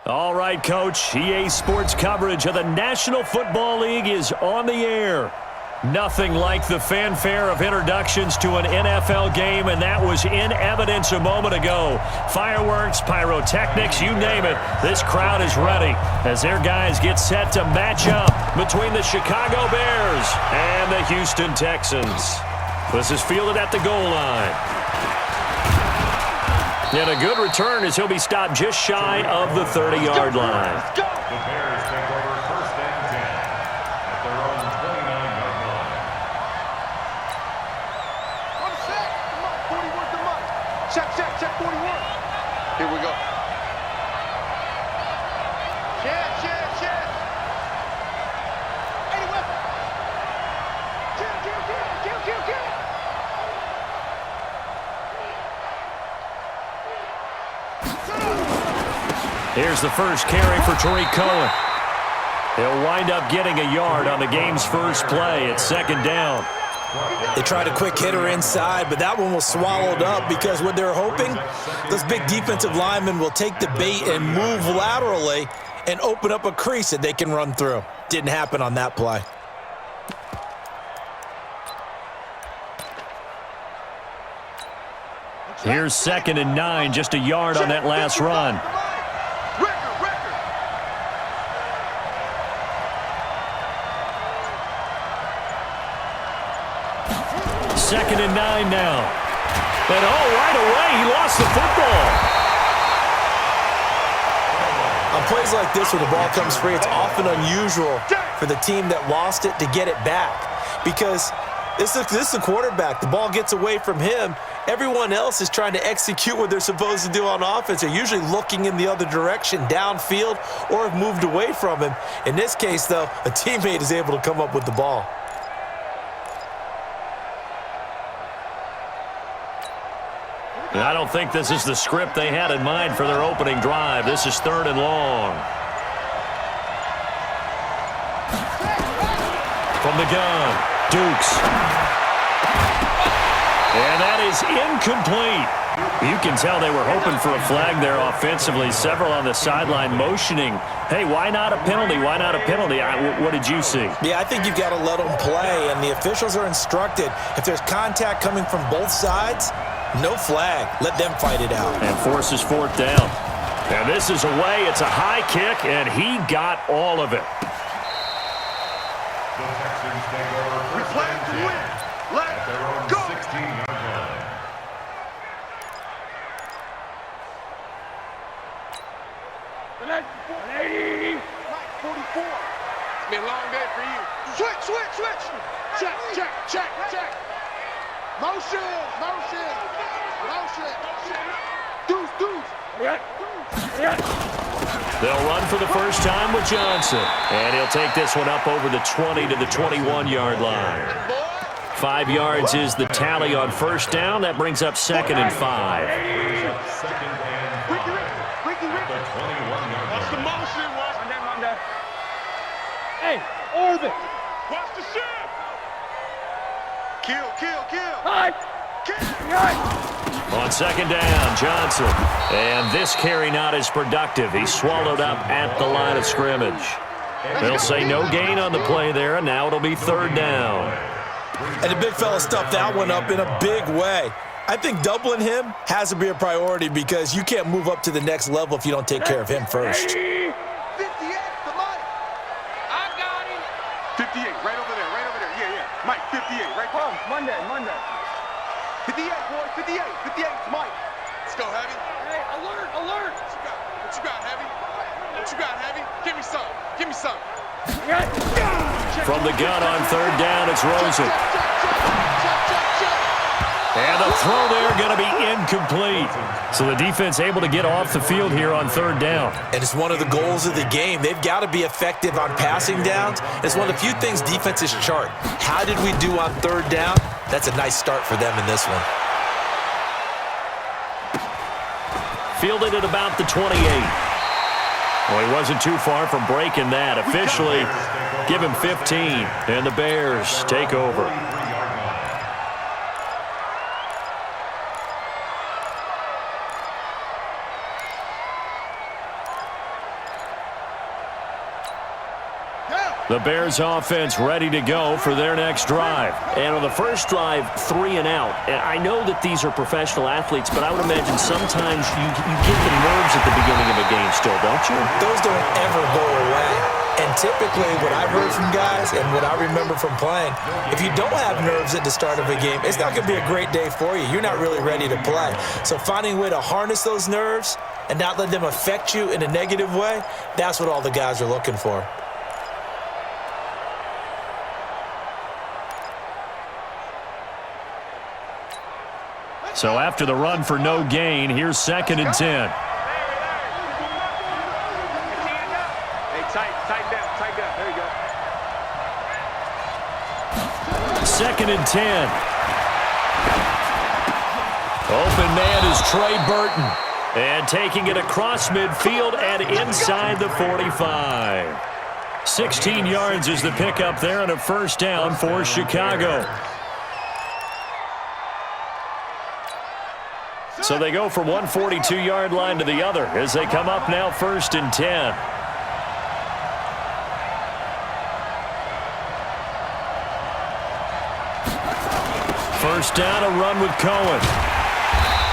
All right, Coach. EA Sports coverage of the National Football League is on the air. Nothing like the fanfare of introductions to an NFL game, and that was in evidence a moment ago. Fireworks, pyrotechnics, you name it. This crowd is ready as their guys get set to match up between the Chicago Bears and the Houston Texans. This is fielded at the goal line. And a good return as he'll be stopped just shy of the 30-yard line. The Bears take over first and 10 at their own 29-yard line. One set. Come on, 41 to Mike. Check 41. Here we go. Share. 80 weapon. Kill. Here's the first carry for Tariq Cohen. He'll wind up getting a yard on the game's first play. It's second down. They tried a quick hitter inside, but that one was swallowed up because what they're hoping, those big defensive linemen will take the bait and move laterally and open up a crease that they can run through. Didn't happen on that play. Here's 2nd and 9, just a yard on that last run. Second and 9 now. And right away, he lost the football. On plays like this where the ball comes free, it's often unusual for the team that lost it to get it back. Because this is the quarterback. The ball gets away from him. Everyone else is trying to execute what they're supposed to do on offense. They're usually looking in the other direction, downfield, or have moved away from him. In this case, though, a teammate is able to come up with the ball. I don't think this is the script they had in mind for their opening drive. This is 3rd and long. From the gun, Dukes. And that is incomplete. You can tell they were hoping for a flag there offensively. Several on the sideline motioning, hey, why not a penalty? Why not a penalty? What did you see? Yeah, I think you've got to let them play, and the officials are instructed. If there's contact coming from both sides, no flag. Let them fight it out. And forces 4th down. And this is away. It's a high kick, and he got all of it. The Texans take over first and 10 at their own 16-yard line. Mike, 44. It's been a long day for you. Switch. Check. Motion. Deuce. They'll run for the first time with Johnson. And he'll take this one up over the 20 to the 21-yard line. 5 yards is the tally on first down. That brings up 2nd and 5. Ricky. What's the motion? Monday. Hey, orbit. Watch the shift. Kill. Hi. On 2nd down, Johnson. And this carry not as productive. He's swallowed up at the line of scrimmage. They'll say no gain on the play there, and now it'll be 3rd down. And the big fella stuffed that one up in a big way. I think doubling him has to be a priority because you can't move up to the next level if you don't take care of him first. 58 to Mike. I got him. 58, right over there. Yeah. Mike, 58, right there. Monday. 58, boy, 58 to Mike. Let's go, Heavy. Hey, alert. What you got, Heavy? Give me some. From the gun on 3rd down, it's Rosen. And the throw there going to be incomplete. So the defense able to get off the field here on 3rd down. And it's one of the goals of the game. They've got to be effective on passing downs. It's one of the few things defenses chart. How did we do on 3rd down? That's a nice start for them in this one. Fielded at about the 28. Well, he wasn't too far from breaking that. Officially, give him 15, and the Bears take over. The Bears offense ready to go for their next drive. And on the first drive, 3 and out. And I know that these are professional athletes, but I would imagine sometimes you get the nerves at the beginning of a game still, don't you? Those don't ever go away. And typically what I've heard from guys and what I remember from playing, if you don't have nerves at the start of a game, it's not going to be a great day for you. You're not really ready to play. So finding a way to harness those nerves and not let them affect you in a negative way, that's what all the guys are looking for. So after the run for no gain, here's 2nd and 10. Hey, tighten down. There you go. 2nd and 10. Open man is Trey Burton. And taking it across midfield and inside the 45. 16 yards is the pickup there on a first down for Chicago. So they go from one 42-yard line to the other as they come up now 1st and 10. First down, a run with Cohen.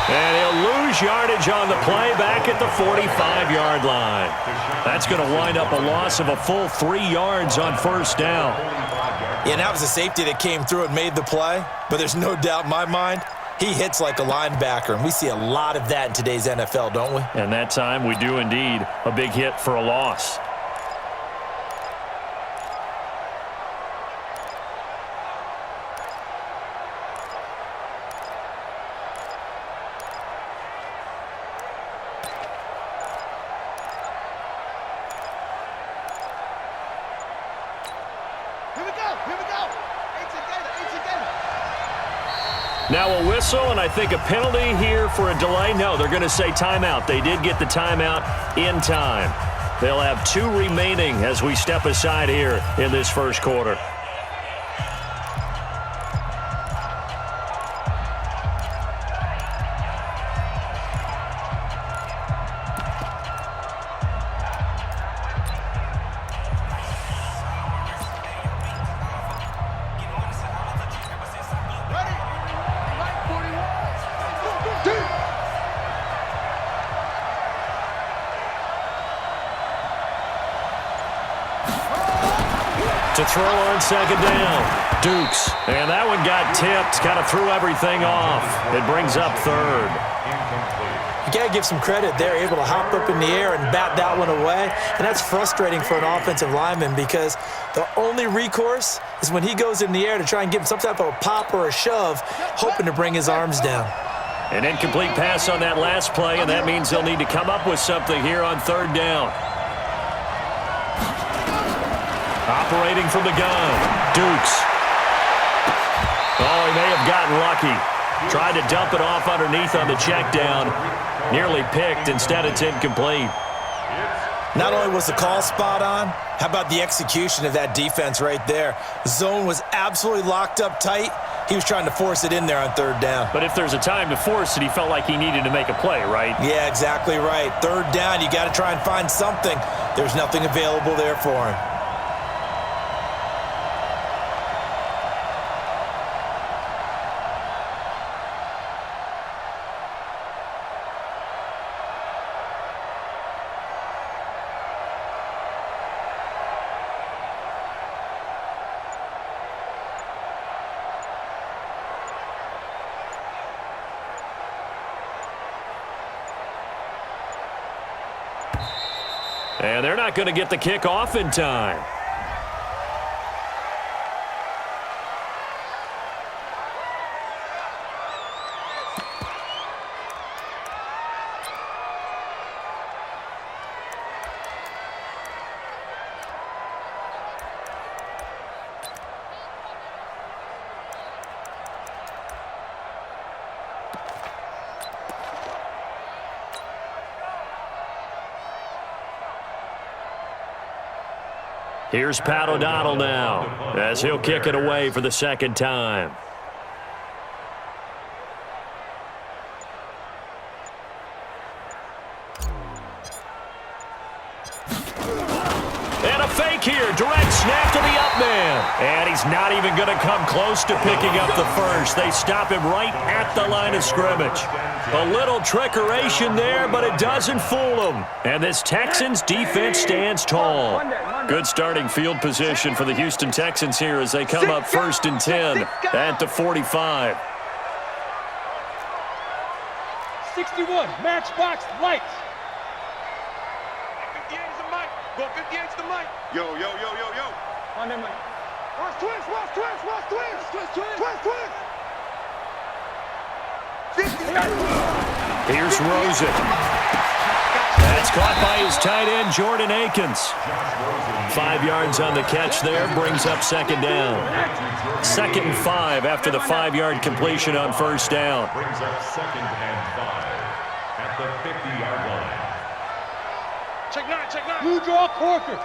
And he'll lose yardage on the play back at the 45-yard line. That's going to wind up a loss of a full 3 yards on first down. Yeah, and that was a safety that came through and made the play. But there's no doubt in my mind, he hits like a linebacker, and we see a lot of that in today's NFL, don't we? And that time we do indeed. A big hit for a loss. Now a whistle, and I think a penalty here for a delay. No, they're going to say timeout. They did get the timeout in time. They'll have 2 remaining as we step aside here in this first quarter. To throw on 2nd down, Dukes. And that one got tipped, kind of threw everything off. It brings up 3rd. You got to give some credit. They're able to hop up in the air and bat that one away. And that's frustrating for an offensive lineman because the only recourse is when he goes in the air to try and give him some type of a pop or a shove, hoping to bring his arms down. An incomplete pass on that last play, and that means they'll need to come up with something here on 3rd down. Operating from the gun, Dukes. Oh, he may have gotten lucky. Tried to dump it off underneath on the check down. Nearly picked. Instead, it's incomplete. Not only was the call spot on, how about the execution of that defense right there? Zone was absolutely locked up tight. He was trying to force it in there on 3rd down. But if there's a time to force it, he felt like he needed to make a play, right? Yeah, exactly right. 3rd down, you got to try and find something. There's nothing available there for him. And they're not going to get the kick off in time. Here's Pat O'Donnell now as he'll kick it away for the 2nd time. And a fake here. Direct snap to the up man. And he's not even going to come close to picking up the first. They stop him right at the line of scrimmage. A little trickeration there, but it doesn't fool him. And this Texans defense stands tall. Good starting field position for the Houston Texans here as they come up 1st and 10 at the 45. 61, matchbox lights. 58 is the mic. Go 58 is the mic. Yo. On them, Watch twist. Here's Rosen. That's caught by his tight end, Jordan Akins. 5 yards on the catch there, brings up 2nd down. 2nd and 5 after the 5-yard completion on 1st down. Brings up 2nd and 5 at the 50-yard line. Check nine. blue draw Corker.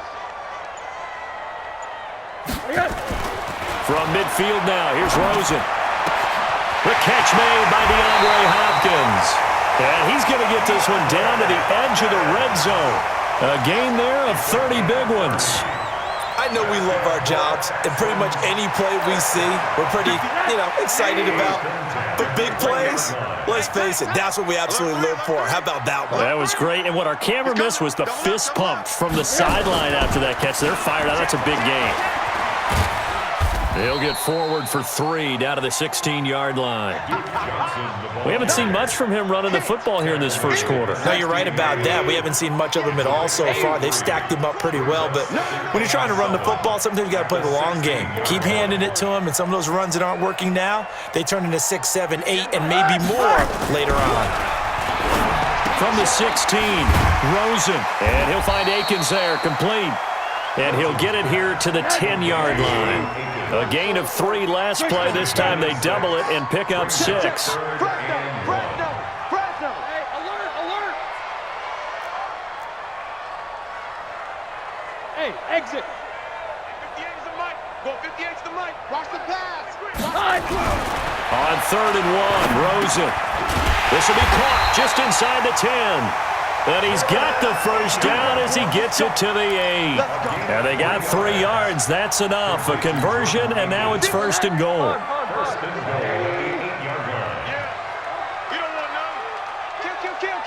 From midfield now, here's Rosen. The catch made by DeAndre Hopkins. And he's going to get this one down to the edge of the red zone. A gain there of 30 big ones. I know we love our jobs, and pretty much any play we see, we're pretty, excited about. But big plays, let's face it, that's what we absolutely live for. How about that one? That was great. And what our camera missed was the fist pump from the sideline after that catch. They're fired out. That's a big gain. He'll get forward for 3 down to the 16-yard line. We haven't seen much from him running the football here in this first quarter. No, you're right about that. We haven't seen much of him at all so far. They've stacked him up pretty well, but when you're trying to run the football, sometimes you got to play the long game. Keep handing it to him, and some of those runs that aren't working now, they turn into 6, 7, 8, and maybe more later on. From the 16, Rosen, and he'll find Akins there, complete. And he'll get it here to the 10-yard line. A gain of 3 last play. This time they double it and pick up 6. Hey, alert! Hey, exit. 58 is the mic. Go 58 is the mic. Watch the pass. On 3rd and 1, Rosen. This will be caught just inside the 10. And he's got the first down as he gets it to the 8. And they got 3 yards. That's enough. A conversion, and now it's 1st and goal. First and goal, 8-yard line. You don't want none. Kill.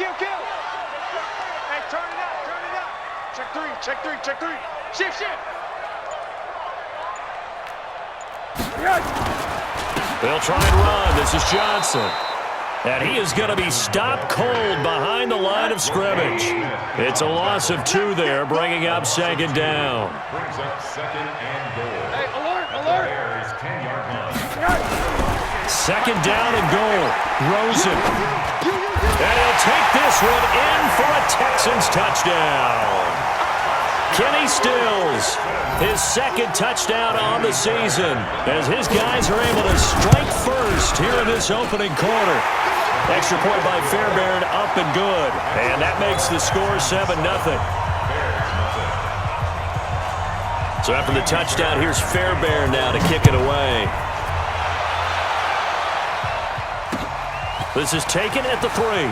Hey, turn it out. Check 3. Shift. They'll try and run. This is Johnson. And he is going to be stopped cold behind the line of scrimmage. It's a loss of 2 there, bringing up 2nd down. Brings up 2nd and goal. Hey, alert. Bears 10-yard line. 2nd down and goal. Rosen. And he'll take this one in for a Texans touchdown. Kenny Stills, his 2nd touchdown on the season, as his guys are able to strike first here in this opening quarter. Extra point by Fairbairn, up and good. And that makes the score 7-0. So after the touchdown, here's Fairbairn now to kick it away. This is taken at the 3.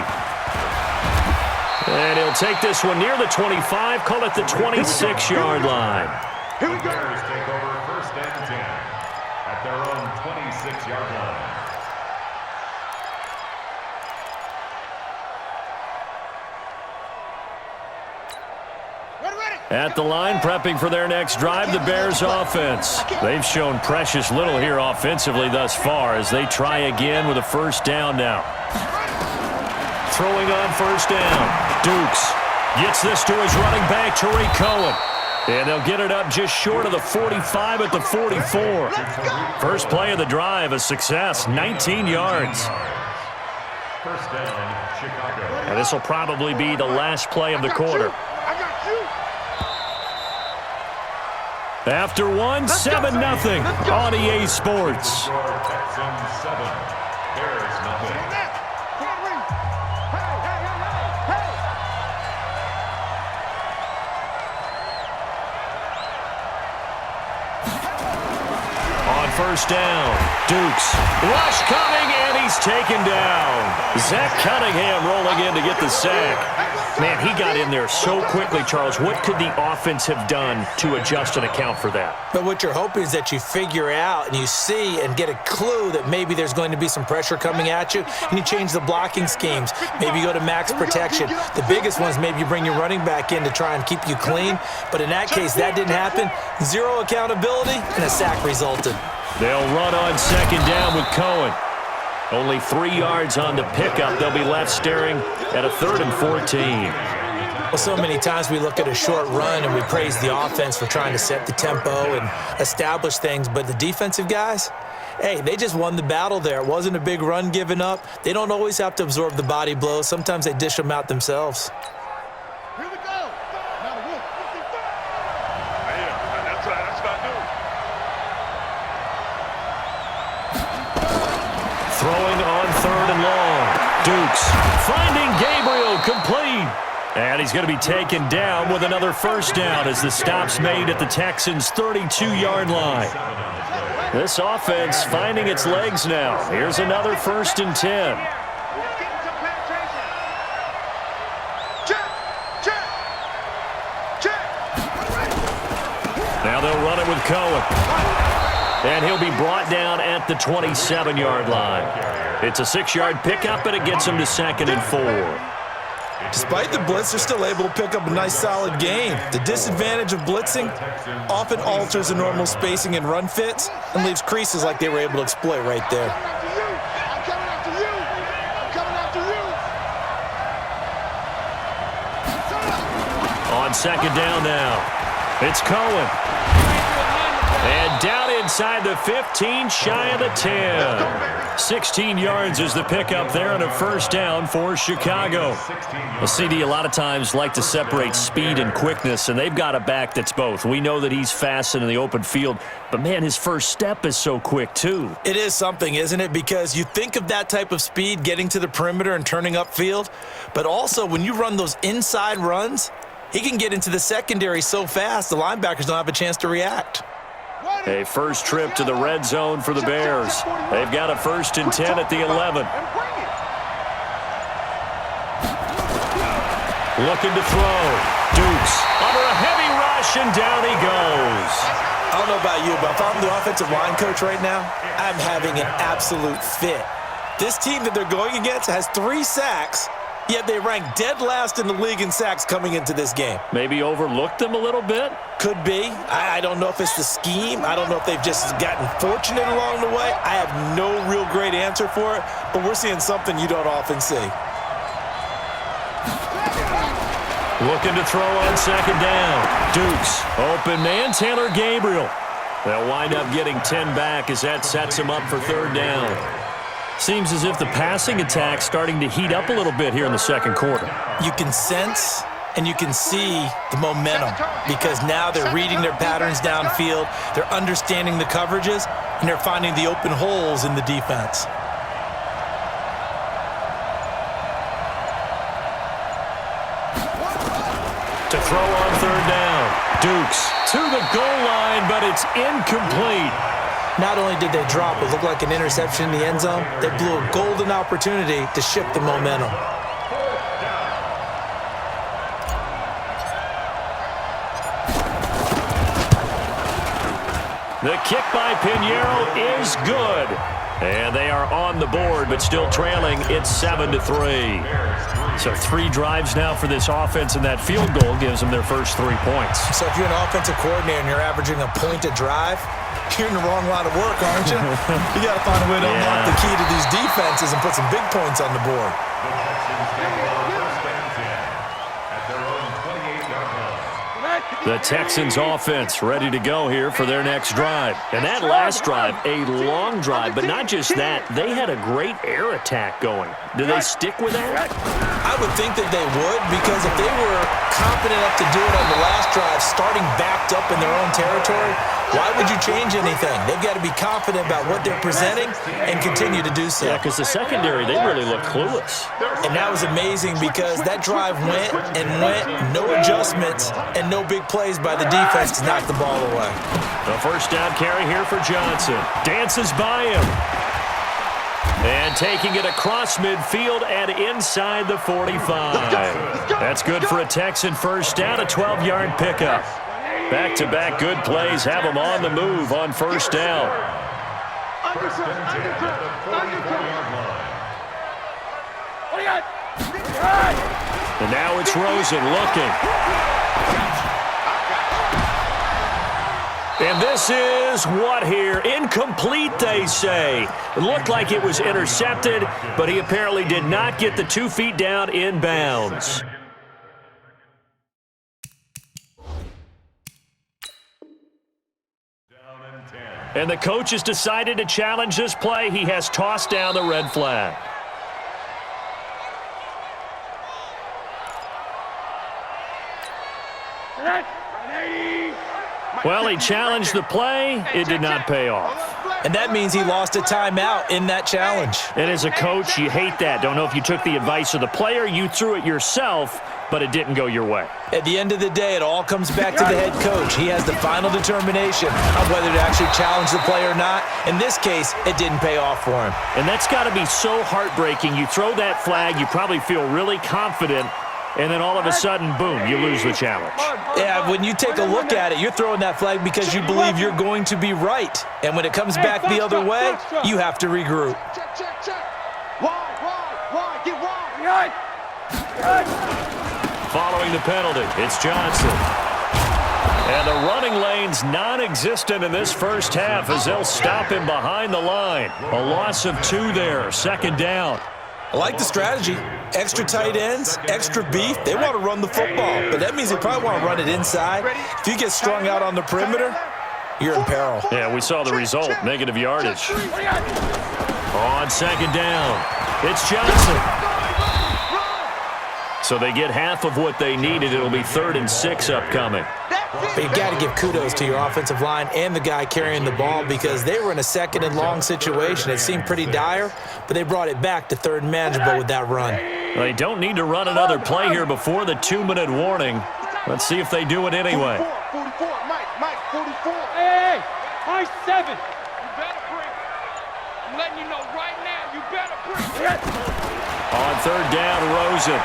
And he'll take this one near the 25, call it the 26-yard line. The Bears take over 1st and 10 at their own 26-yard line. At the line, prepping for their next drive, the Bears offense. They've shown precious little here offensively thus far as they try again with a 1st down now. Throwing on 1st down. Dukes gets this to his running back, Tariq Cohen. And they'll get it up just short of the 45 at the 44. First play of the drive, a success, 19 yards. 1st down, Chicago. And this will probably be the last play of the quarter. After 1, 7-0 on EA Sports. Texans 7, Bears nothing. On 1st down, Dukes. Rush coming, and he's taken down. Zach Cunningham rolling in to get the sack. Man, he got in there so quickly, Charles. What could the offense have done to adjust and account for that? But what you're hoping is that you figure out and you see and get a clue that maybe there's going to be some pressure coming at you, and you change the blocking schemes. Maybe you go to max protection. The biggest one is maybe you bring your running back in to try and keep you clean. But in that case, that didn't happen. Zero accountability, and a sack resulted. They'll run on second down with Cohen. Only 3 yards on the pickup. They'll be left staring at a 3rd and 14. Well, so many times we look at a short run and we praise the offense for trying to set the tempo and establish things, but the defensive guys, hey, they just won the battle there. It wasn't a big run given up. They don't always have to absorb the body blows. Sometimes they dish them out themselves. Here we go. Now the wolf. That's right. That's what I do. Throwing on 3rd and long. Dukes finding Gabriel, complete. And he's going to be taken down with another first down as the stop's made at the Texans' 32-yard line. This offense finding its legs now. Here's another 1st and 10. Now they'll run it with Cohen. And he'll be brought down at the 27-yard line. It's a 6-yard pickup, and it gets him to 2nd and 4. Despite the blitz, they're still able to pick up a nice, solid gain. The disadvantage of blitzing often alters the normal spacing and run fits and leaves creases like they were able to exploit right there. I'm coming after you. I'm coming after you. On second down now, it's Cohen. And down inside the 15, shy of the 10. 16 yards is the pickup there and a first down for Chicago. Well, CD a lot of times like to separate speed and quickness, and they've got a back that's both. We know that he's fast in the open field, but, man, his first step is so quick, too. It is something, isn't it? Because you think of that type of speed getting to the perimeter and turning upfield, but also when you run those inside runs, he can get into the secondary so fast the linebackers don't have a chance to react. A first trip to the red zone for the Bears. They've got a 1st and 10 at the 11. Looking to throw. Dukes under a heavy rush, and down he goes. I don't know about you, but if I'm the offensive line coach right now, I'm having an absolute fit. This team that they're going against has 3 sacks, yet they rank dead last in the league in sacks coming into this game. Maybe overlooked them a little bit? Could be. I don't know if it's the scheme. I don't know if they've just gotten fortunate along the way. I have no real great answer for it, but we're seeing something you don't often see. Looking to throw on second down. Dukes, open man, Taylor Gabriel. They'll wind up getting 10 back as that sets him up for 3rd down. Seems as if the passing attack's starting to heat up a little bit here in the second quarter. You can sense and you can see the momentum because now they're reading their patterns downfield, they're understanding the coverages, and they're finding the open holes in the defense. To throw on 3rd down. Dukes to the goal line, but it's incomplete. Not only did they drop what looked like an interception in the end zone, they blew a golden opportunity to shift the momentum. The kick by Pinheiro is good. And they are on the board, but still trailing. It's 7-3. So 3 drives now for this offense, and that field goal gives them their first 3 points. So if you're an offensive coordinator and you're averaging a point a drive, you're in the wrong line of work, aren't you? You got to find a way to unlock the key to these defenses and put some big points on the board. The Texans offense ready to go here for their next drive. And that last drive, a long drive, but not just that. They had a great air attack going. Do they stick with that? I would think that they would, because if they were confident enough to do it on the last drive, starting backed up in their own territory, why would you change anything? They've got to be confident about what they're presenting and continue to do so. Yeah, because the secondary, they really look clueless. And that was amazing because that drive went and went, no adjustments, and no big plays by the defense to knock the ball away. The first down carry here for Johnson. Dances by him. And taking it across midfield and inside the 45. That's good for a Texan first down, a 12-yard pickup. Back-to-back good plays have them on the move on first down. First and 10 at the 44-yard line. And now it's Rosen looking. And this is what here? Incomplete, they say. It looked like it was intercepted, but he apparently did not get the 2 feet down in bounds. And the coach has decided to challenge this play. He has tossed down the red flag. Well, he challenged the play. It did not pay off. And that means he lost a timeout in that challenge. And as a coach, you hate that. Don't know if you took the advice of the player. You threw it yourself, but it didn't go your way. At the end of the day, it all comes back to the head coach. He has the final determination on whether to actually challenge the play or not. In this case, it didn't pay off for him. And that's got to be so heartbreaking. You throw that flag, you probably feel really confident, and then all of a sudden, boom, you lose the challenge. Yeah, when you take a look at it, you're throwing that flag because you believe you're going to be right. And when it comes back the other way, you have to regroup. Check. Wide, get wide. Following the penalty, it's Johnson. And the running lane's non-existent in this first half as they'll stop him behind the line. A loss of 2 there, second down. I like the strategy. Extra tight ends, extra beef. They want to run the football, but that means they probably want to run it inside. If you get strung out on the perimeter, you're in peril. Yeah, we saw the result, negative yardage. On second down, it's Johnson. So they get half of what they needed. It'll be 3rd and 6 upcoming. But you got to give kudos to your offensive line and the guy carrying the ball because they were in a 2nd and long situation. It seemed pretty dire, but they brought it back to 3rd and manageable with that run. They don't need to run another play here before the 2-minute warning. Let's see if they do it anyway. 44, Mike, 44. Hey, high 7. You better bring it. I'm letting you know right now, you better bring it. On 3rd down, Rosen.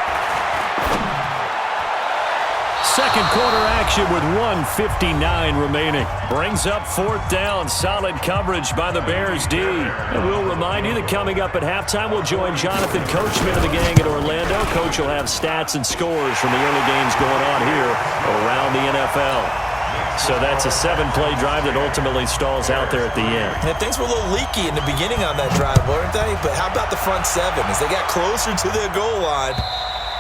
Second quarter action with 1:59 remaining. Brings up 4th down. Solid coverage by the Bears D. And we'll remind you that coming up at halftime, we'll join Jonathan Coachman of the gang at Orlando. Coach will have stats and scores from the early games going on here around the NFL. So that's a 7-play drive that ultimately stalls out there at the end. And things were a little leaky in the beginning on that drive, weren't they? But how about the front 7? As they got closer to their goal line,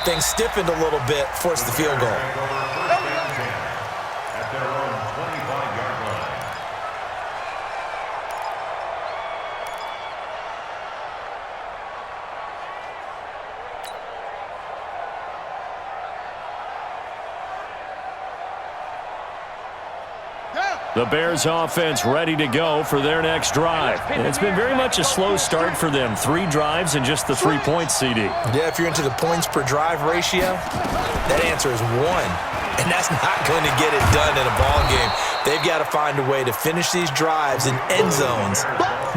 things stiffened a little bit, forced the field goal. At their own 25-yard line. The Bears offense ready to go for their next drive. And it's been very much a slow start for them. 3 drives and just the 3 points, CD. Yeah, if you're into the points per drive ratio, that answer is 1. And that's not going to get it done in a ball game. They've got to find a way to finish these drives in end zones,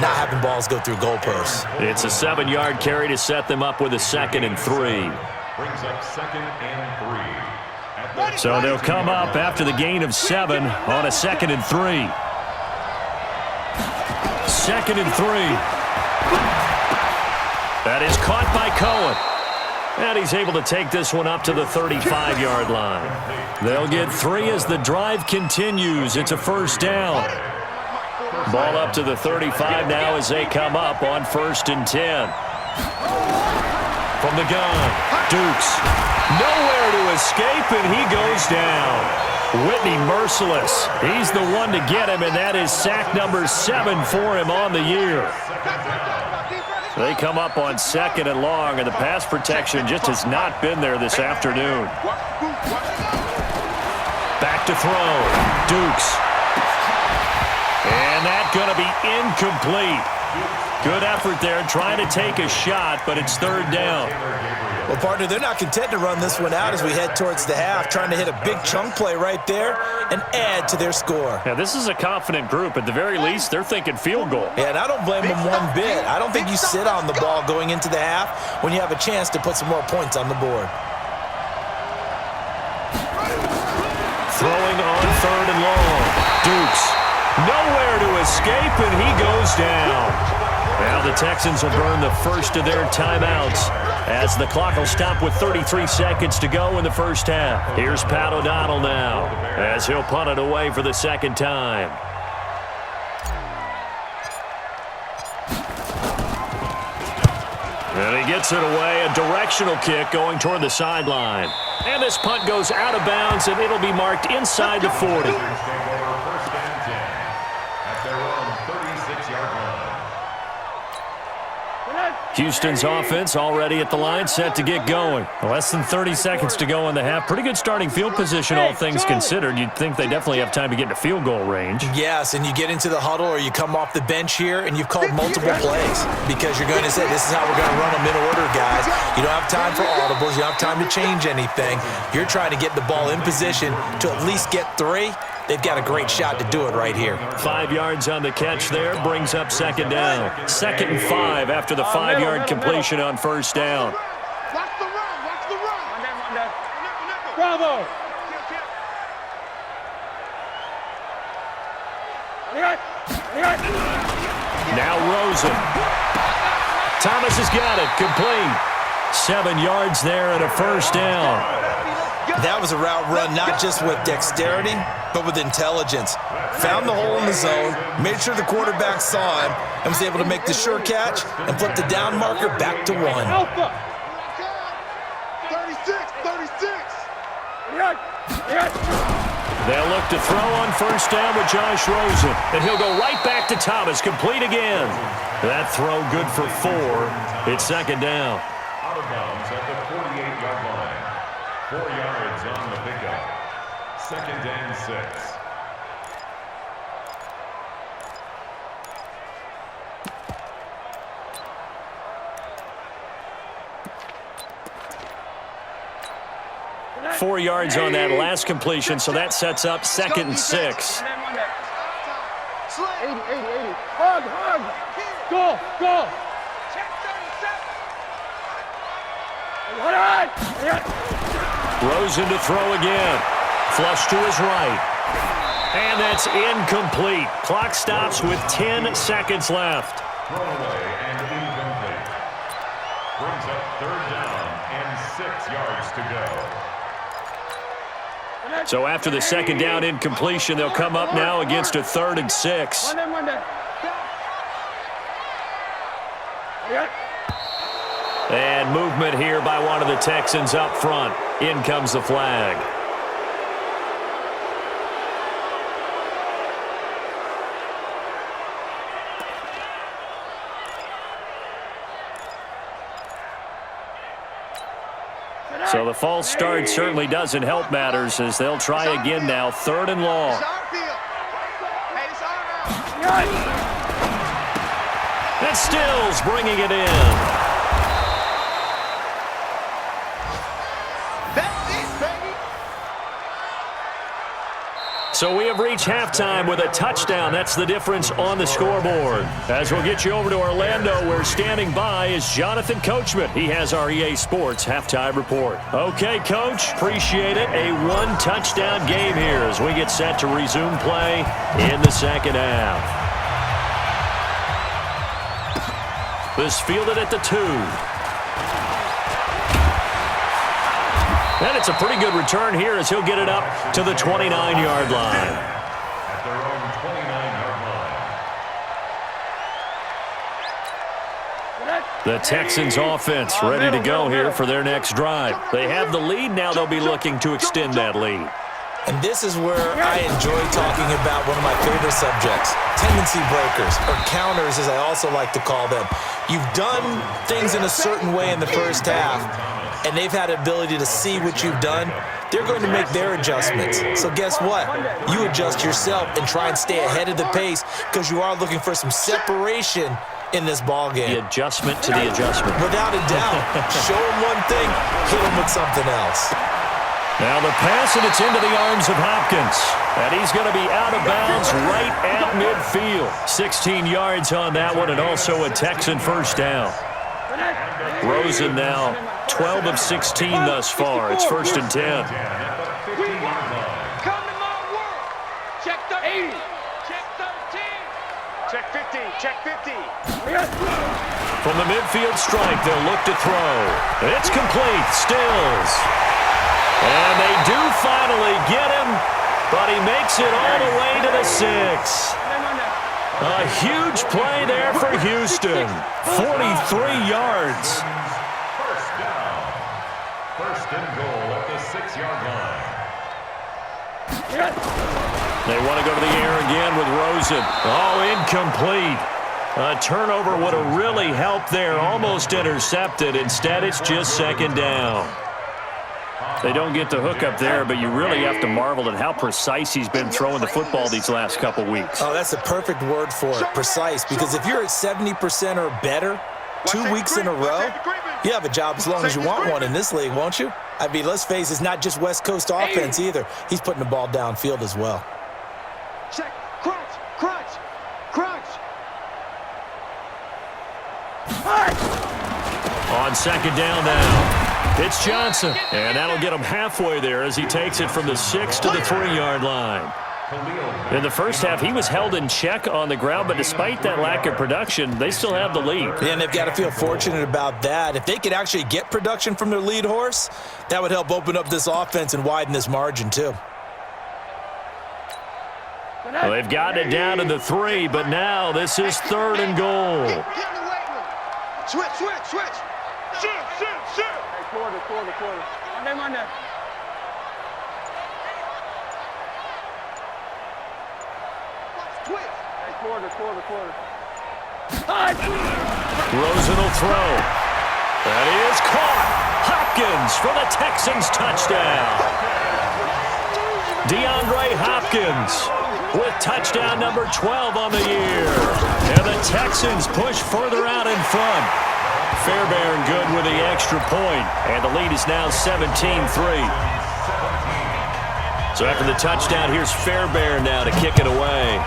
not having balls go through goalposts. It's a 7-yard carry to set them up with a 2nd and 3. Brings up 2nd and 3. So they'll come up after the gain of 7 on a 2nd and 3. 2nd and 3. That is caught by Cohen. And he's able to take this one up to the 35-yard line. They'll get 3 as the drive continues. It's a 1st down. Ball up to the 35 now as they come up on 1st and 10. From the gun, Dukes. Nowhere to escape, and he goes down. Whitney merciless. He's the one to get him, and that is sack number 7 for him on the year. They come up on 2nd and long, and the pass protection just has not been there this afternoon. Back to throw. Dukes. And that's going to be incomplete. Good effort there, trying to take a shot, but it's third down. Well, partner, they're not content to run this one out as we head towards the half, trying to hit a big chunk play right there and add to their score. Yeah, this is a confident group. At the very least, they're thinking field goal. Yeah, and I don't blame them one bit. I don't think you sit on the ball going into the half when you have a chance to put some more points on the board. Throwing on third and long. Dukes. Nowhere to escape, and he goes down. Now the Texans will burn the first of their timeouts as the clock will stop with 33 seconds to go in the first half. Here's Pat O'Donnell now as he'll punt it away for the second time. And he gets it away, a directional kick going toward the sideline. And this punt goes out of bounds, and it'll be marked inside the 40. Houston's offense already at the line, set to get going. Less than 30 seconds to go in the half. Pretty good starting field position, all things considered. You'd think they definitely have time to get into field goal range. Yes, and you get into the huddle or you come off the bench here and you've called multiple plays because you're going to say, this is how we're going to run them in order, guys. You don't have time for audibles. You don't have time to change anything. You're trying to get the ball in position to at least get 3. They've got a great shot to do it right here. 5 yards on the catch there, brings up second down. 2nd and 5 after the 5-yard completion on first down. Watch the run. Watch the run. Bravo. Now Rosen. Thomas has got it, complete. 7 yards there and a first down. That was a route run not just with dexterity, but with intelligence. Found the hole in the zone, made sure the quarterback saw him, and was able to make the sure catch and flip the down marker back to 1. Alpha. 36. They'll look to throw on first down with Josh Rosen, and he'll go right back to Thomas, complete again. That throw good for 4. It's second down. Out of bounds at the 48-yard line. 4 yards on the pickup. 2nd and 6. Four yards on that last completion, so that sets up 2nd and 6. 80. Hug. Go. Rosen to throw again. Flush to his right. And that's incomplete. Clock stops with 10 seconds left. Thrown away and incomplete. Brings up 3rd down and 6 yards to go. So after the second down incompletion, they'll come up now against a 3rd and 6. And movement here by one of the Texans up front. In comes the flag. So the false start certainly doesn't help matters as they'll try again now, 3rd and long. And Stills bringing it in. So we have reached halftime with a touchdown. That's the difference on the scoreboard. As we'll get you over to Orlando, where standing by is Jonathan Coachman. He has our EA Sports halftime report. Okay, Coach, appreciate it. A 1-touchdown game here as we get set to resume play in the second half. This fielded at the 2. And it's a pretty good return here as he'll get it up to the 29-yard line. At their own 29-yard line. The Texans offense ready to go here for their next drive. They have the lead. Now they'll be looking to extend that lead. And this is where I enjoy talking about one of my favorite subjects, tendency breakers, or counters as I also like to call them. You've done things in a certain way in the first half, and they've had the ability to see what you've done. They're going to make their adjustments. So guess what? You adjust yourself and try and stay ahead of the pace because you are looking for some separation in this ball game. The adjustment to the adjustment. Without a doubt. Show him one thing, hit him with something else. Now the pass, and it's into the arms of Hopkins. And he's going to be out of bounds right at midfield. 16 yards on that one, and also a Texan first down. Rosen now 12 of 16 thus far. It's 1st and 10. Come to my world. Check 80. Check 13. Check 15. Check 15. From the midfield strike, they'll look to throw. It's complete. Stills. And they do finally get him, but he makes it all the way to the 6. A huge play there for Houston. 43 yards. First down. First and goal at the 6-yard line. They want to go to the air again with Rosen. Oh, incomplete. A turnover would have really helped there. Almost intercepted. Instead, it's just 2nd down. They don't get the hook up there, but you really have to marvel at how precise he's been throwing the football these last couple weeks. Oh, that's a perfect word for it, precise, because if you're at 70% or better 2 weeks in a row, you have a job as long as you want one in this league, won't you? I mean, let's face it, it's not just West Coast offense either. He's putting the ball downfield as well. Check. Crunch. Crunch. Crunch. On 2nd down now, it's Johnson, and that'll get him halfway there as he takes it from the 6 to the 3-yard line. In the first half, he was held in check on the ground, but despite that lack of production, they still have the lead. And they've got to feel fortunate about that. If they could actually get production from their lead horse, that would help open up this offense and widen this margin too. Well, they've gotten it down to the 3, but now this is 3rd and goal. Get in the weight room. Switch, switch, switch. Shoot. Hey, quarter. Monday. Twitch. Hey, quarter. Rosen will throw. That is caught. Hopkins for the Texans touchdown. DeAndre Hopkins with touchdown number 12 on the year. And the Texans push further out in front. Fairbairn good with the extra point, and the lead is now 17-3. So after the touchdown, here's Fairbairn now to kick it away.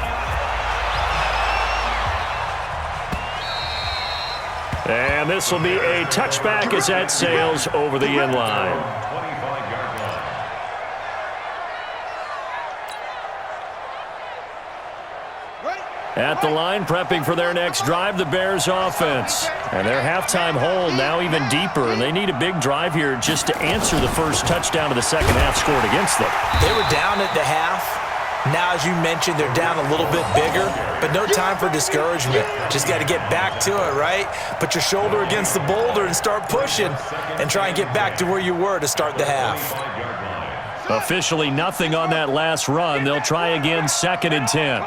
And this will be a touchback as that sails over the end line. 25-yard line. At the line, prepping for their next drive, the Bears offense. And their halftime hole now even deeper, and they need a big drive here just to answer the first touchdown of the second half scored against them. They were down at the half. Now, as you mentioned, they're down a little bit bigger, but no time for discouragement. Just got to get back to it, right? Put your shoulder against the boulder and start pushing and try and get back to where you were to start the half. Officially nothing on that last run. They'll try again 2nd and 10.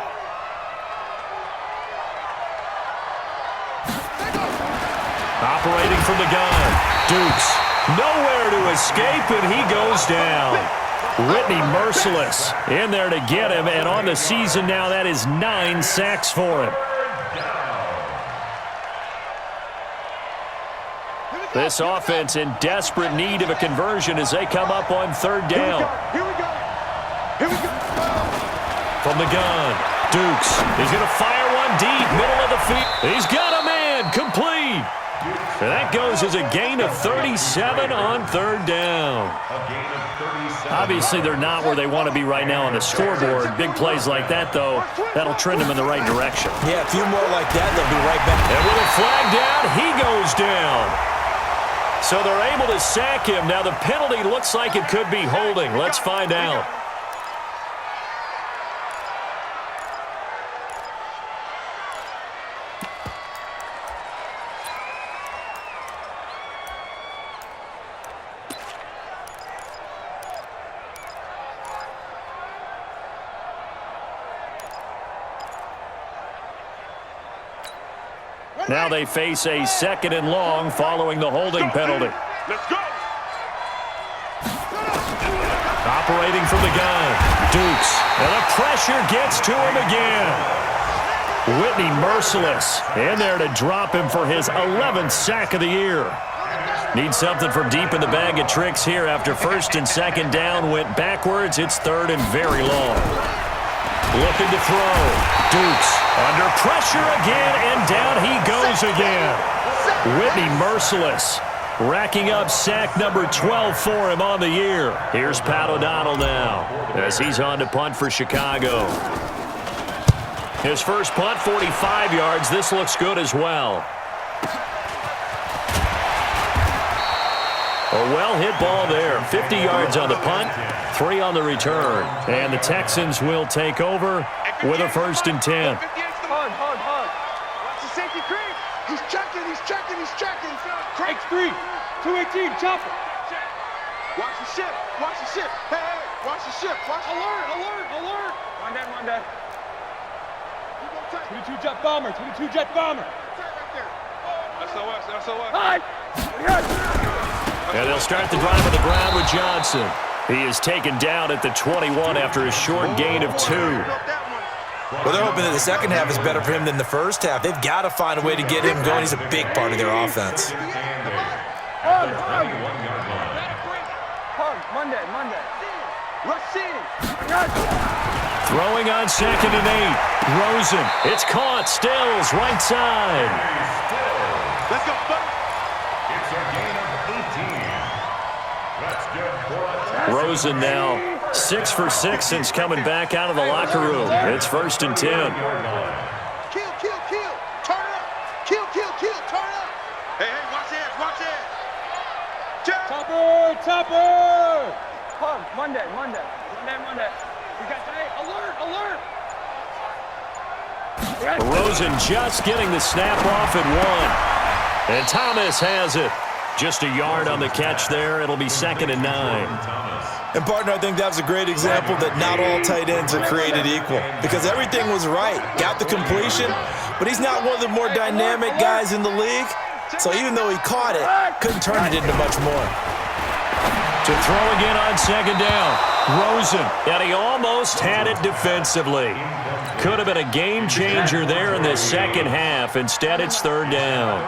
Operating from the gun, Dukes. Nowhere to escape, and he goes down. Whitney merciless in there to get him, and on the season now, that is 9 sacks for him. This offense in desperate need of a conversion as they come up on 3rd down. Here we go. From the gun, Dukes. He's going to fire one deep, middle of the field. He's got a man, complete. And that goes as a gain of 37 on 3rd down. Obviously, they're not where they want to be right now on the scoreboard. Big plays like that, though, that'll trend them in the right direction. Yeah, a few more like that, they'll be right back. And with a flag down, he goes down. So they're able to sack him. Now, the penalty looks like it could be holding. Let's find out. Now they face a 2nd and long following the holding penalty. Let's go. Operating from the gun, Dukes. And the pressure gets to him again. Whitney merciless. In there to drop him for his 11th sack of the year. Need something from deep in the bag of tricks here after first and second down went backwards. It's third and very long. Looking to throw. Dukes under pressure again, and down he goes again. Whitney merciless. Racking up sack number 12 for him on the year. Here's Pat O'Donnell now as he's on to punt for Chicago. His first punt, 45 yards. This looks good as well. A well-hit ball there. 50 yards on the punt, 3 on the return. And the Texans will take over with a first and 10. Hug. Watch the safety creep. He's checking. Craig 3, 218, chopper. Watch the ship. Hey, watch the ship. Alert. On that. 22 jet bomber. SOS. Hi. And they'll start the drive on the ground with Johnson. He is taken down at the 21 after a short gain of 2. Well, they're hoping that the second half is better for him than the first half. They've got to find a way to get him going. He's a big part of their offense. Hug. Monday. Rush in. Throwing on second and 8. Rosen. It's caught. Stills right side. Let's go, buddy. It's a gain of 18. That's good for a touchdown. Rosen now 6 for 6 since coming back out of the locker room. It's first and 10. Kill. Turn up. Kill. Turn up. Hey, watch it. Topper. Hug. Monday. We got alert. Rosen just getting the snap off at 1. And Thomas has it. Just a yard on the catch there. It'll be second and 9. And, partner, I think that was a great example that not all tight ends are created equal because everything was right. Got the completion, but he's not one of the more dynamic guys in the league. So even though he caught it, couldn't turn it into much more. To throw again on second down. Rosen, and he almost had it defensively. Could have been a game changer there in the second half. Instead, it's third down.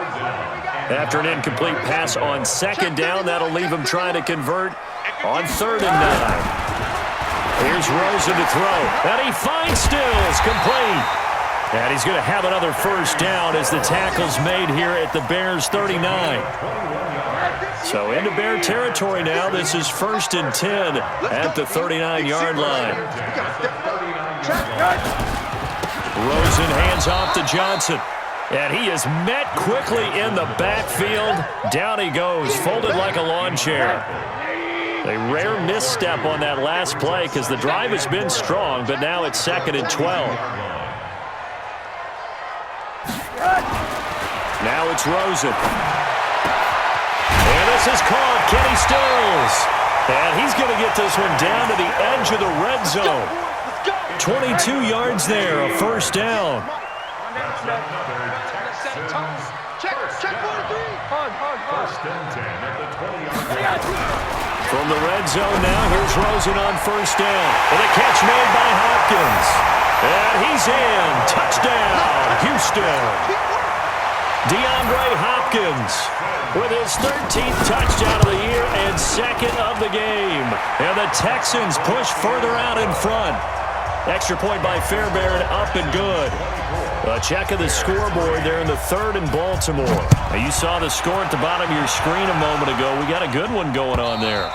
After an incomplete pass on second down, that'll leave him trying to convert on third and 9. Here's Rosen to throw, and he finds Stills, complete. And he's going to have another first down as the tackle's made here at the Bears' 39. So into Bear territory now. This is first and 10 at the 39-yard line. Rosen hands off to Johnson. And he is met quickly in the backfield. Down he goes, folded like a lawn chair. A rare misstep on that last play because the drive has been strong, but now it's second and 12. Now it's Rosen. And this is caught. Kenny Stills. And he's going to get this one down to the edge of the red zone. 22 yards there, a first down. Check 43. First and 10 at the 20-yard line. From the red zone now, here's Rosen on first down. And a catch made by Hopkins. And he's in. Touchdown, Houston. DeAndre Hopkins with his 13th touchdown of the year and second of the game. And the Texans push further out in front. Extra point by Fairbairn, up and good. A check of the scoreboard there in the third in Baltimore. Now, you saw the score at the bottom of your screen a moment ago. We got a good one going on there.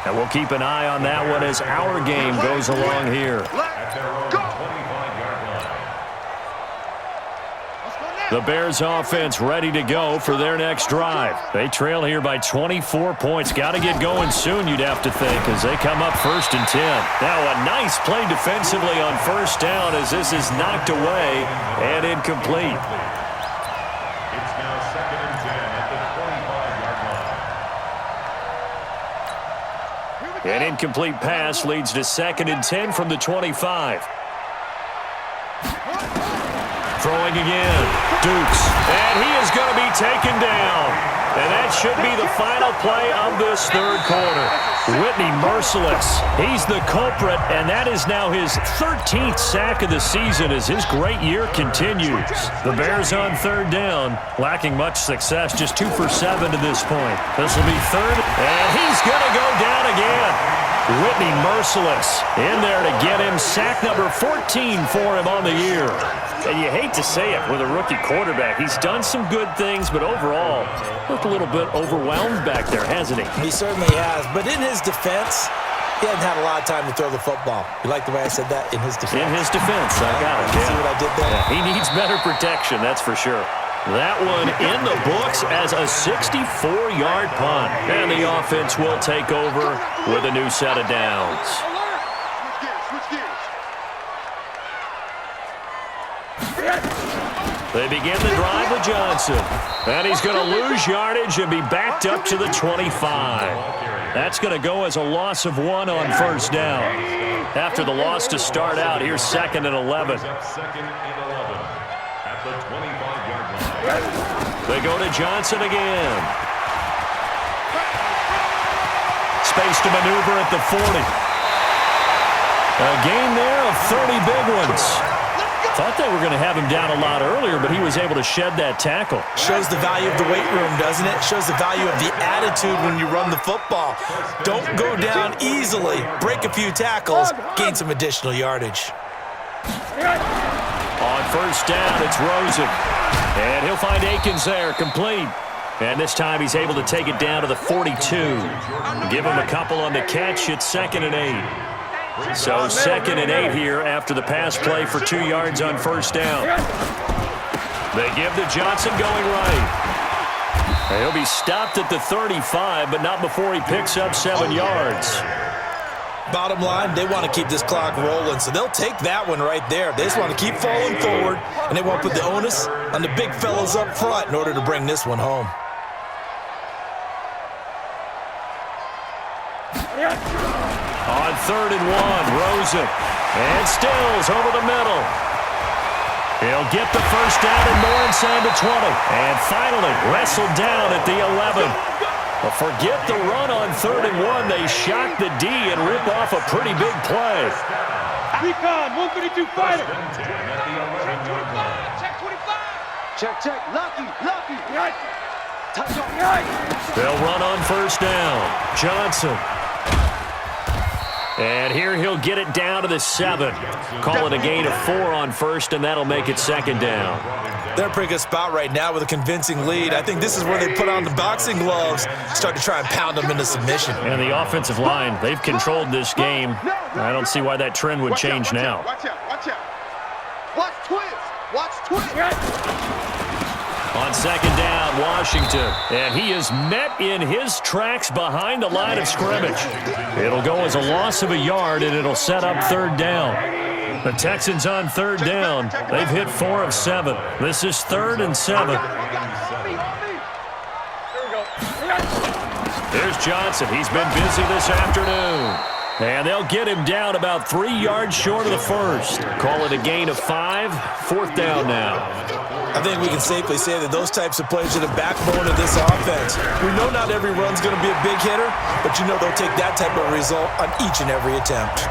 And we'll keep an eye on that one as our game goes along here. The Bears offense ready to go for their next drive. They trail here by 24 points. Got to get going soon, you'd have to think, as they come up first and 10. Now a nice play defensively on first down as this is knocked away and incomplete. It's now second and 10 at the 25-yard line. An incomplete pass leads to second and 10 from the 25. Throwing again. Dukes. And he is going to be taken down. And that should be the final play of this third quarter. Whitney merciless. He's the culprit, and that is now his 13th sack of the season as his great year continues. The Bears on third down, lacking much success, just 2 for 7 to this point. This will be third, and he's going to go down again. Whitney merciless in there to get him. Sack number 14 for him on the year. And you hate to say it with a rookie quarterback. He's done some good things, but overall, looked a little bit overwhelmed back there, hasn't he? He certainly has. But in his defense, he hasn't had a lot of time to throw the football. You like the way I said that? In his defense. In his defense. I got it. See what I did there? Yeah, he needs better protection, that's for sure. That one in the books as a 64-yard punt. And the offense will take over with a new set of downs. They begin the drive with Johnson. And he's going to lose yardage and be backed up to the 25. That's going to go as a loss of 1 on first down. After the loss to start out, here's 2nd and 11. At the 25-yard line. They go to Johnson again. Space to maneuver at the 40. A gain there of 30 big ones. Thought they were going to have him down a lot earlier, but he was able to shed that tackle. Shows the value of the weight room, doesn't it? Shows the value of the attitude when you run the football. Don't go down easily. Break a few tackles. Gain some additional yardage. On first down, it's Rosen. And he'll find Akins there, complete. And this time he's able to take it down to the 42. Give him a couple on the catch. It's 2nd and 8. So 2nd and 8 here after the pass play for 2 yards on first down. They give to Johnson going right. And he'll be stopped at the 35, but not before he picks up 7 yards. Bottom line, they want to keep this clock rolling, so they'll take that one right there. They just want to keep falling forward, and they want to put the onus on the big fellas up front in order to bring this one home. On 3rd and 1, Rosen. And Stills over the middle. He'll get the first down and more inside the 20. And finally wrestled down at the 11. Well, forget the run on 3rd and 1. They shock the D and rip off a pretty big play. Recon, 132 fighter. Check 25. Check. Lucky. They'll run on first down. Johnson. And here he'll get it down to the 7. Call it a gain of 4 on first, and that'll make it 2nd down. They're in a pretty good spot right now with a convincing lead. I think this is where they put on the boxing gloves, start to try and pound them into submission. And the offensive line, they've controlled this game. I don't see why that trend would change now. Watch out. Watch twins. On 2nd down, Washington. And he is met in his tracks behind the line of scrimmage. It'll go as a loss of a yard, and it'll set up 3rd down. The Texans on 3rd down. They've hit 4 of 7. This is 3rd and 7. Here's Johnson. He's been busy this afternoon. And they'll get him down about 3 yards short of the first. Call it a gain of 5. 4th down now. I think we can safely say that those types of plays are the backbone of this offense. We know not every run's going to be a big hitter, but you know they'll take that type of result on each and every attempt.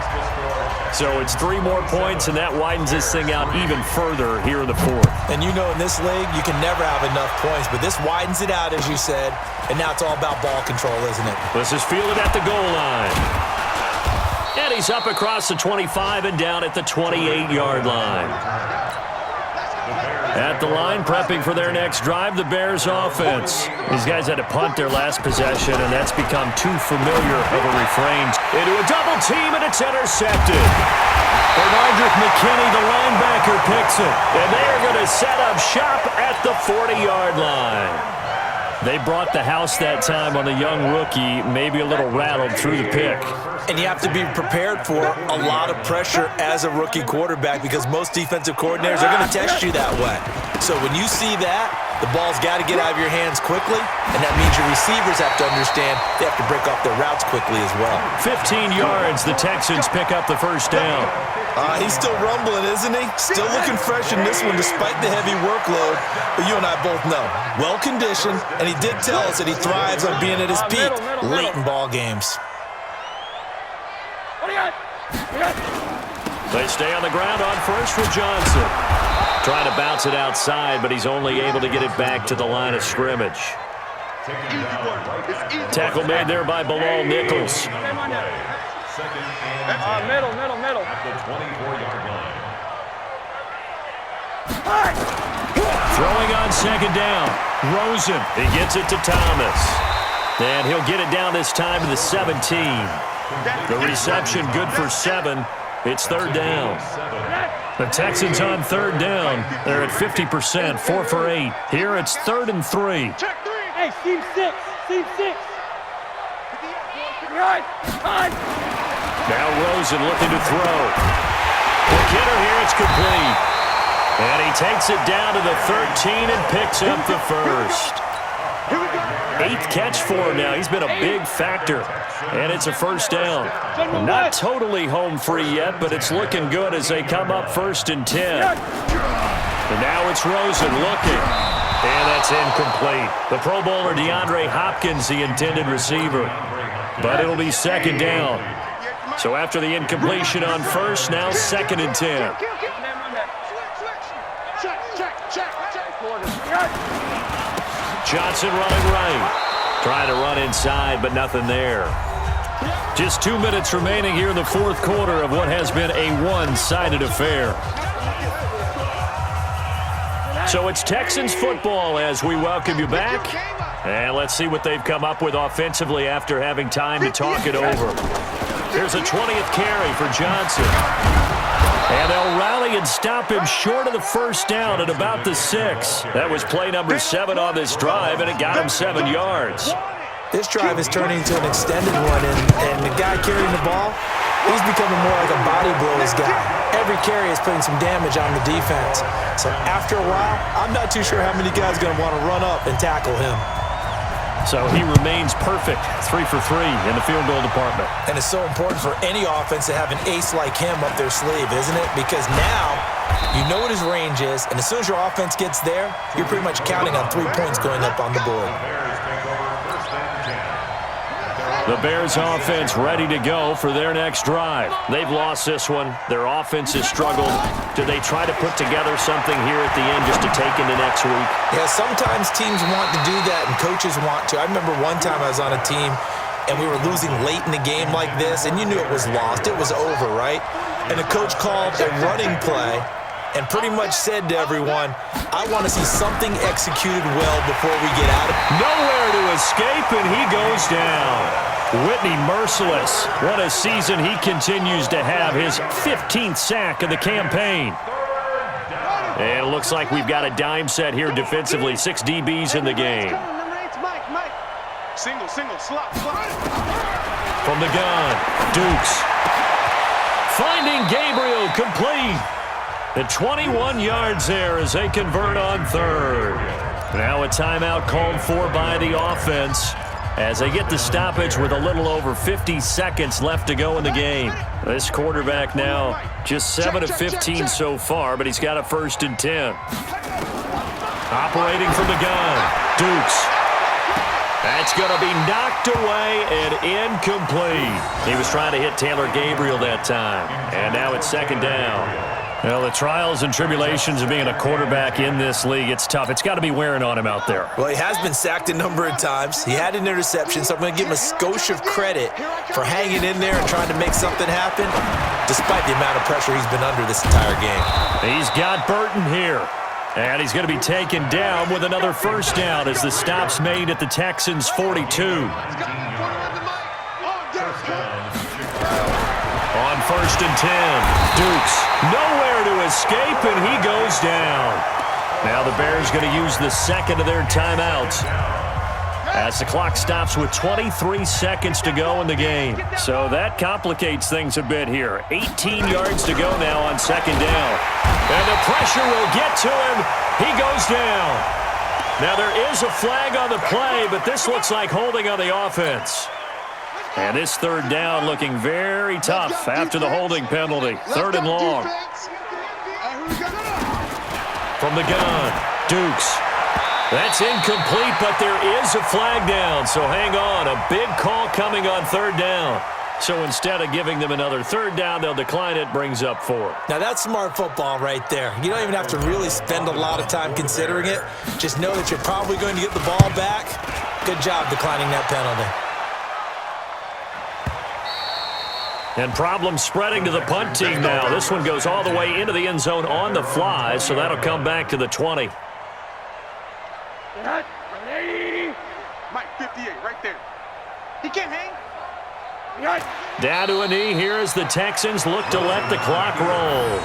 So it's 3 more points, and that widens this thing out even further here in the 4th. And you know in this league, you can never have enough points, but this widens it out, as you said, and now it's all about ball control, isn't it? This is fielded at the goal line. And he's up across the 25 and down at the 28-yard line. At the line, prepping for their next drive, the Bears offense. These guys had to punt their last possession, and that's become too familiar of a refrain. Into a double team, and it's intercepted. Bernardrick McKinney, the linebacker, picks it. And they are going to set up shop at the 40-yard line. They brought the house that time on the young rookie, maybe a little rattled through the pick. And you have to be prepared for a lot of pressure as a rookie quarterback because most defensive coordinators are going to test you that way. So when you see that, The ball's got to get out of your hands quickly, and that means your receivers have to understand they have to break off their routes quickly as well. 15 yards, the Texans pick up the first down. He's still rumbling, isn't he? Still looking fresh in this one despite the heavy workload. But you and I both know, well-conditioned, and he did tell us that he thrives on being at his peak late in ball games. They stay on the ground on first with Johnson. Trying to bounce it outside, but he's only able to get it back to the line of scrimmage. Tackle made there by Bilal Nichols. Middle. At the 24-yard line. Throwing on second down. Rosen, he gets it to Thomas. And he'll get it down this time to the 17. The reception good for 7. It's third down. The Texans on third down. They're at 50%, 4 for 8. Here it's 3rd and 3. Hey, seam 6. Now Rosen looking to throw. The kidder here, it's complete. And he takes it down to the 13 and picks up the first. 8th catch for him now. He's been a big factor. And it's a first down. Not totally home free yet, but it's looking good as they come up 1st and 10. And now it's Rosen looking. And that's incomplete. The Pro Bowler DeAndre Hopkins, the intended receiver. But it'll be 2nd down. So after the incompletion on first, now 2nd and 10. Johnson running right. Trying to run inside, but nothing there. Just 2 minutes remaining here in the 4th quarter of what has been a one-sided affair. So it's Texans football as we welcome you back. And let's see what they've come up with offensively after having time to talk it over. Here's a 20th carry for Johnson. And they'll rally and stop him short of the first down at about the 6. That was play number 7 on this drive, and it got him 7 yards. This drive is turning into an extended one, and the guy carrying the ball, he's becoming more like a body blows guy. Every carry is putting some damage on the defense. So after a while, I'm not too sure how many guys are going to want to run up and tackle him. So he remains perfect, 3 for 3 in the field goal department. And it's so important for any offense to have an ace like him up their sleeve, isn't it? Because now you know what his range is, and as soon as your offense gets there, you're pretty much counting on 3 points going up on the board. The Bears offense ready to go for their next drive. They've lost this one. Their offense has struggled. Do they try to put together something here at the end just to take into next week? Yeah, sometimes teams want to do that and coaches want to. I remember one time I was on a team and we were losing late in the game like this, and you knew it was lost. It was over, right? And the coach called a running play and pretty much said to everyone, I want to see something executed well before we get out of it. Nowhere to escape, and he goes down. Whitney merciless. What a season he continues to have. His 15th sack of the campaign. And it looks like we've got a dime set here defensively. 6 DBs in the game. Single, slot. From the gun, Dukes. Finding Gabriel, complete. At 21 yards there as they convert on 3rd. Now a timeout called for by the offense as they get the stoppage with a little over 50 seconds left to go in the game. This quarterback now just 7 of 15 so far, but he's got a 1st and 10. Operating from the gun, Dukes. That's going to be knocked away and incomplete. He was trying to hit Taylor Gabriel that time, and now it's 2nd down. Well, the trials and tribulations of being a quarterback in this league, it's tough. It's got to be wearing on him out there. Well, he has been sacked a number of times. He had an interception, so I'm going to give him a skosh of credit for hanging in there and trying to make something happen, despite the amount of pressure he's been under this entire game. He's got Burton here. And he's going to be taken down with another 1st down as the stop's made at the Texans' 42. On 1st and 10, Dukes nowhere to escape, and he goes down. Now the Bears going to use the 2nd of their timeouts as the clock stops with 23 seconds to go in the game. So that complicates things a bit here. 18 yards to go now on 2nd down. And the pressure will get to him. He goes down. Now, there is a flag on the play, but this looks like holding on the offense. And this third down looking very tough after the holding penalty. Third and long. From the gun, Dukes. That's incomplete, but there is a flag down, so hang on. A big call coming on third down. So instead of giving them another third down, they'll decline it, brings up 4. Now, that's smart football right there. You don't even have to really spend a lot of time considering it. Just know that you're probably going to get the ball back. Good job declining that penalty. And problems spreading to the punt team now. This one goes all the way into the end zone on the fly, so that'll come back to the 20. Mike, 58, right there. He can't hang. Down to a knee here as the Texans look to let the clock roll.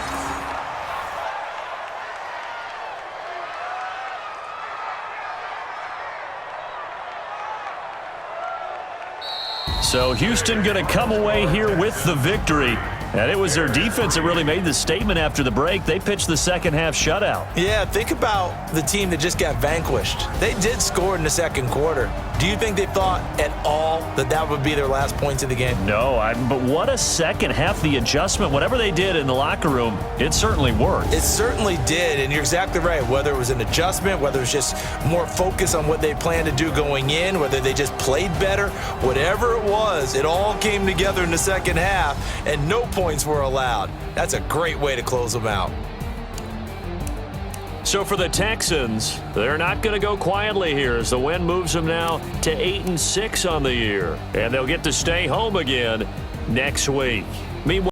So Houston going to come away here with the victory. And it was their defense that really made the statement after the break. They pitched the second half shutout. Yeah, think about the team that just got vanquished. They did score in the second quarter. Do you think they thought at all that that would be their last points of the game? No, but what a second half. The adjustment, whatever they did in the locker room, it certainly worked. It certainly did, and you're exactly right. Whether it was an adjustment, whether it was just more focus on what they planned to do going in, whether they just played better, whatever it was, it all came together in the second half, and no points were allowed. That's a great way to close them out. So for the Texans, they're not going to go quietly here as the win moves them now to 8-6 on the year. And they'll get to stay home again next week. Meanwhile,